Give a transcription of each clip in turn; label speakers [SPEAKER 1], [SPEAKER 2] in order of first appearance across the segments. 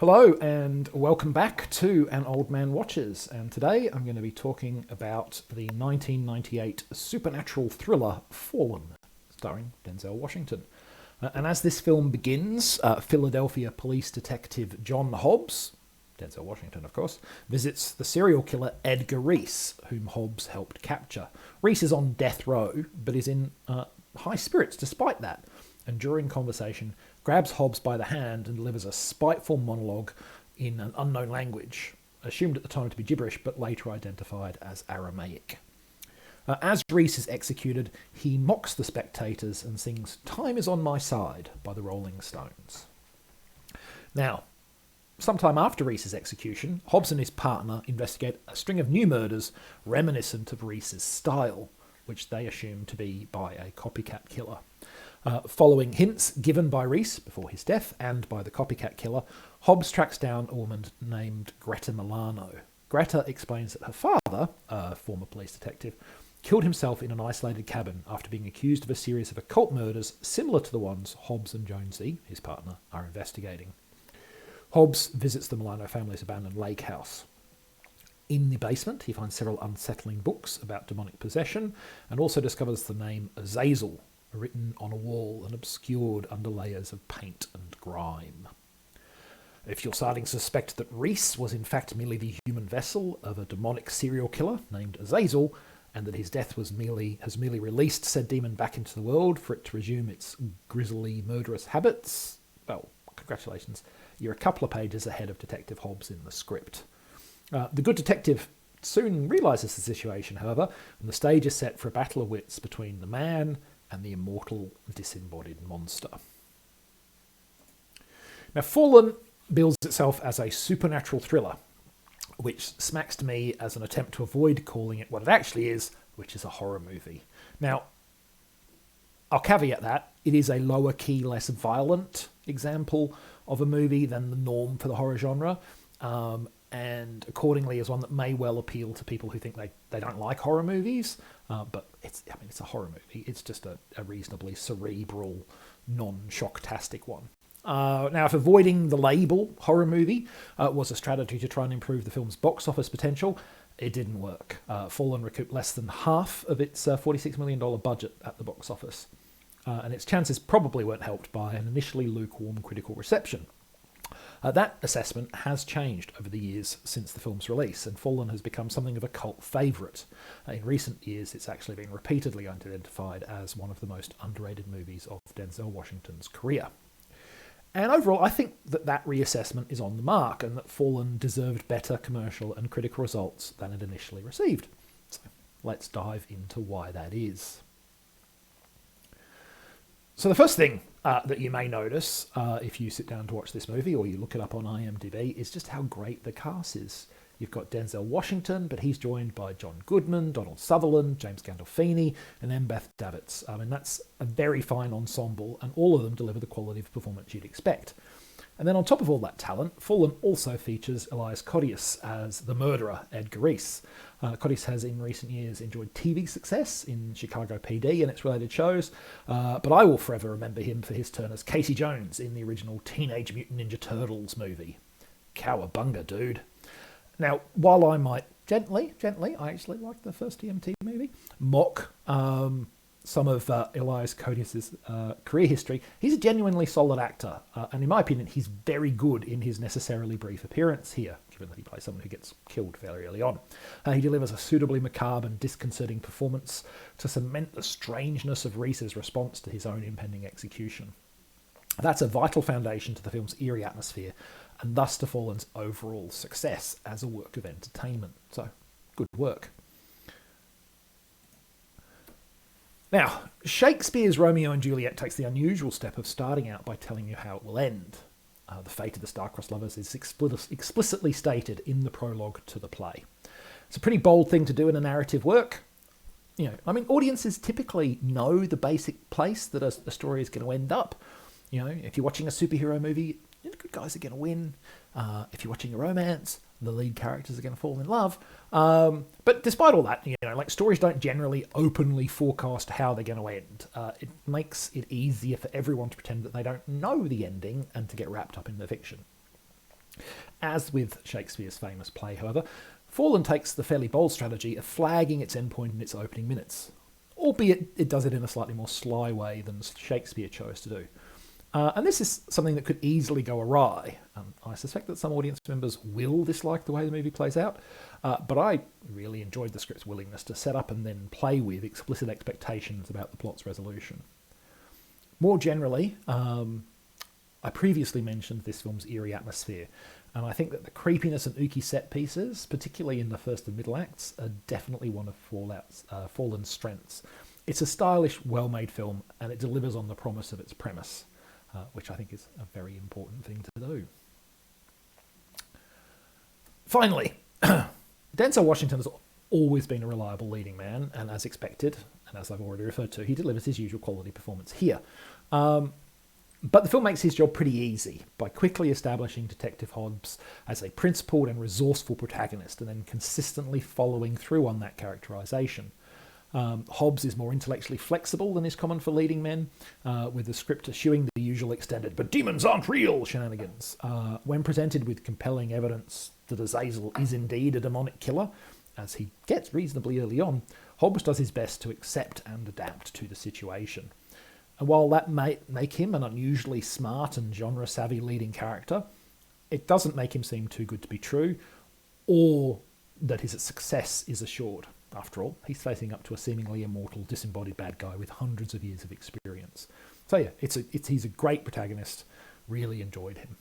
[SPEAKER 1] Hello and welcome back to An Old Man Watches, and today I'm going to be talking about the 1998 supernatural thriller Fallen, starring Denzel Washington. And as this film begins, Philadelphia police detective John Hobbs, Denzel Washington of course, visits the serial killer Edgar Reese, whom Hobbs helped capture. Reese is on death row, but is in high spirits despite that, and during conversation grabs Hobbs by the hand and delivers a spiteful monologue in an unknown language, assumed at the time to be gibberish, but later identified as Aramaic. As Reese is executed, he mocks the spectators and sings "Time is on my side" by the Rolling Stones. Now, sometime after Reese's execution, Hobbs and his partner investigate a string of new murders reminiscent of Reese's style, which they assume to be by a copycat killer. Following hints given by Reese before his death and by the copycat killer, Hobbs tracks down a woman named Greta Milano. Greta explains that her father, a former police detective, killed himself in an isolated cabin after being accused of a series of occult murders similar to the ones Hobbs and Jonesy, his partner, are investigating. Hobbs visits the Milano family's abandoned lake house. In the basement, he finds several unsettling books about demonic possession and also discovers the name Azazel written on a wall and obscured under layers of paint and grime. If you're starting to suspect that Reese was in fact merely the human vessel of a demonic serial killer named Azazel, and that his death has merely released said demon back into the world for it to resume its grisly, murderous habits, well, congratulations, you're a couple of pages ahead of Detective Hobbs in the script. The good detective soon realises the situation, however, and the stage is set for a battle of wits between the man and the immortal disembodied monster. Now, Fallen bills itself as a supernatural thriller, which smacks to me as an attempt to avoid calling it what it actually is, which is a horror movie. Now, I'll caveat that it is a lower key, less violent example of a movie than the norm for the horror genre, and accordingly is one that may well appeal to people who think they don't like horror movies, but it's a horror movie. It's just a reasonably cerebral, non-shocktastic one. Now, if avoiding the label horror movie was a strategy to try and improve the film's box office potential, it didn't work. Fallen recouped less than half of its $46 million budget at the box office, and its chances probably weren't helped by an initially lukewarm critical reception. That assessment has changed over the years since the film's release, and Fallen has become something of a cult favourite. In recent years, it's actually been repeatedly identified as one of the most underrated movies of Denzel Washington's career. And overall, I think that reassessment is on the mark, and that Fallen deserved better commercial and critical results than it initially received. So let's dive into why that is. So the first thing that you may notice if you sit down to watch this movie or you look it up on IMDb is just how great the cast is. You've got Denzel Washington, but he's joined by John Goodman, Donald Sutherland, James Gandolfini, and M. Beth Davids. That's a very fine ensemble, and all of them deliver the quality of performance you'd expect. And then on top of all that talent, Fallen also features Elias Koteas as the murderer, Edgar Reese. Koteas has in recent years enjoyed TV success in Chicago PD and its related shows, but I will forever remember him for his turn as Casey Jones in the original Teenage Mutant Ninja Turtles movie. Cowabunga, dude. Now, while I might gently, I actually like the first TMT movie, mock some of Elias Koteas' career history, he's a genuinely solid actor, and in my opinion, he's very good in his necessarily brief appearance here, given that he plays someone who gets killed fairly early on. He delivers a suitably macabre and disconcerting performance to cement the strangeness of Reese's response to his own impending execution. That's a vital foundation to the film's eerie atmosphere, and thus to Fallen's overall success as a work of entertainment. So, good work. Now, Shakespeare's Romeo and Juliet takes the unusual step of starting out by telling you how it will end. The fate of the star-crossed lovers is explicitly stated in the prologue to the play. It's a pretty bold thing to do in a narrative work. Audiences typically know the basic place that a story is going to end up. If you're watching a superhero movie, the good guys are going to win. If you're watching a romance, the lead characters are going to fall in love. But despite all that, stories don't generally openly forecast how they're going to end. It makes it easier for everyone to pretend that they don't know the ending and to get wrapped up in the fiction. As with Shakespeare's famous play, however, Fallen takes the fairly bold strategy of flagging its endpoint in its opening minutes, albeit it does it in a slightly more sly way than Shakespeare chose to do. And this is something that could easily go awry. I suspect that some audience members will dislike the way the movie plays out, but I really enjoyed the script's willingness to set up and then play with explicit expectations about the plot's resolution. More generally, I previously mentioned this film's eerie atmosphere, and I think that the creepiness and ooky set pieces, particularly in the first and middle acts, are definitely one of Fallen's strengths. It's a stylish, well-made film, and it delivers on the promise of its premise, which I think is a very important thing to do. Finally, Denzel Washington has always been a reliable leading man, and as expected, and as I've already referred to, he delivers his usual quality performance here. But the film makes his job pretty easy by quickly establishing Detective Hobbs as a principled and resourceful protagonist, and then consistently following through on that characterization. Hobbs is more intellectually flexible than is common for leading men, with the script eschewing the usual extended "but demons aren't real" shenanigans. When presented with compelling evidence that Azazel is indeed a demonic killer, as he gets reasonably early on, Hobbs does his best to accept and adapt to the situation. And while that may make him an unusually smart and genre-savvy leading character, it doesn't make him seem too good to be true, or that his success is assured. After all, he's facing up to a seemingly immortal, disembodied bad guy with hundreds of years of experience. So yeah, he's a great protagonist. Really enjoyed him.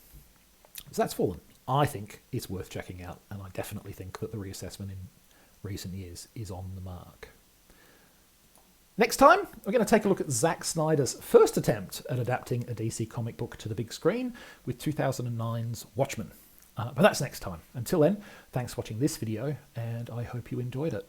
[SPEAKER 1] So that's Fallen. I think it's worth checking out, and I definitely think that the reassessment in recent years is on the mark. Next time, we're going to take a look at Zack Snyder's first attempt at adapting a DC comic book to the big screen with 2009's Watchmen. But that's next time. Until then, thanks for watching this video, and I hope you enjoyed it.